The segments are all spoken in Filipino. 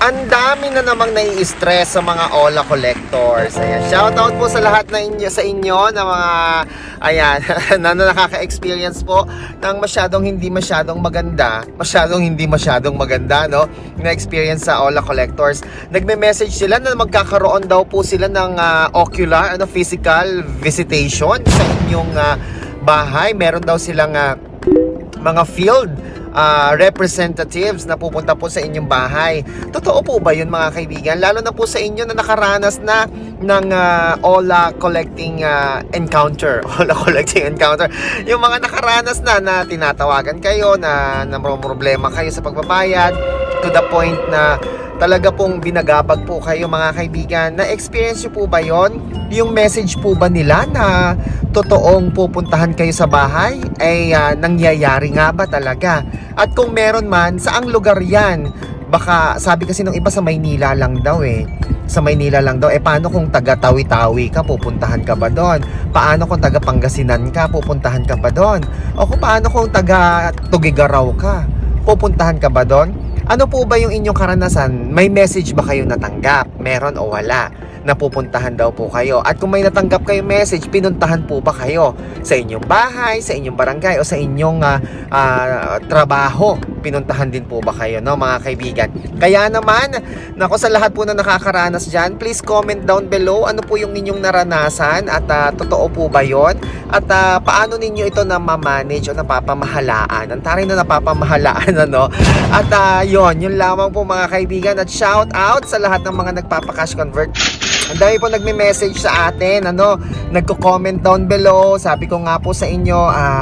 Ang dami na namang nai-stress sa mga Ola collectors. Ayan, shoutout po sa lahat na sa inyo na mga ayan, na nakaka-experience po ng masyadong hindi masyadong maganda, no? Na experience sa Ola collectors. Nagme-message sila na magkakaroon daw po sila ng ocular, physical visitation sa inyong bahay. Meron daw silang mga field representatives na pupunta po sa inyong bahay. Totoo po ba yun, mga kaibigan? Lalo na po sa inyo na nakaranas na ng Ola collecting encounter. Ola collecting encounter. Yung mga nakaranas na tinatawagan kayo, na problema kayo sa pagbabayad, to the point na talaga pong binagabag po kayo, mga kaibigan. Na-experience nyo po ba yon? Yung message po ba nila na totoong pupuntahan kayo sa bahay ay nangyayari nga ba talaga? At kung meron man, saang lugar yan? Baka sabi kasi ng iba sa Maynila lang daw sa Maynila lang daw. Paano kung taga Tawi-Tawi ka, pupuntahan ka ba doon? Paano kung taga Pangasinan ka, pupuntahan ka ba doon? O kung paano kung taga Tugigaraw ka, pupuntahan ka ba doon? Ano po ba yung inyong karanasan? May message ba kayo natanggap? Meron o wala? Napupuntahan daw po kayo. At kung may natanggap kayong message, pinuntahan po ba kayo sa inyong bahay, sa inyong barangay, o sa inyong trabaho? Pinuntahan din po ba kayo, no, mga kaibigan? Kaya naman, nako, sa lahat po na nakakaranas dyan, please comment down below ano po yung inyong naranasan at totoo po ba yon? At paano ninyo ito na ma-manage o napapamahalaan? Ang taray na napapamahalaan, ano? At yun lamang po, mga kaibigan. At shout out sa lahat ng mga nagpapa-cash convert. Ang dami po nagme-message sa atin, nagko-comment down below. Sabi ko nga po sa inyo,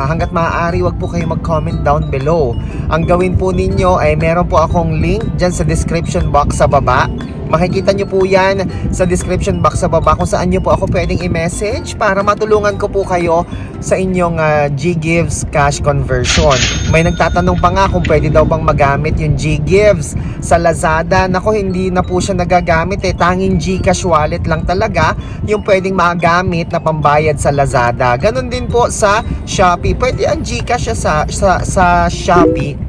hanggat maaari, wag po kayo mag-comment down below. Ang gawin po ninyo ay meron po akong link dyan sa description box sa baba. Makikita nyo po yan sa description box sa baba kung saan nyo po ako pwedeng i-message para matulungan ko po kayo sa inyong GGives cash conversion. May nagtatanong pa nga kung pwede daw bang magamit yung GGives sa Lazada. Nako, hindi na po siya nagagamit Tanging GCash wallet lang talaga yung pwedeng magamit na pambayad sa Lazada. Ganon din po sa Shopee. Pwede ang GCash sa Shopee.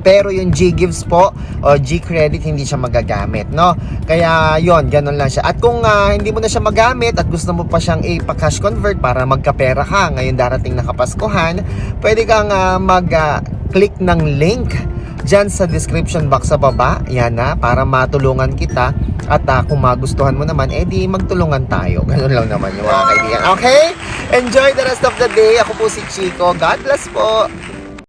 Pero yung GGives po o G-Credit hindi siya magagamit, no? Kaya yon, ganun lang siya. At kung hindi mo na siya magamit at gusto mo pa siyang ipa-cash convert para magkapera ka ngayon darating na Kapaskuhan, pwede kang mag-click ng link dyan sa description box sa baba. Yan para matulungan kita. At kung magustuhan mo naman, di magtulungan tayo. Ganun lang naman yung mga kaibigan. Okay? Enjoy the rest of the day. Ako po si Chico. God bless po.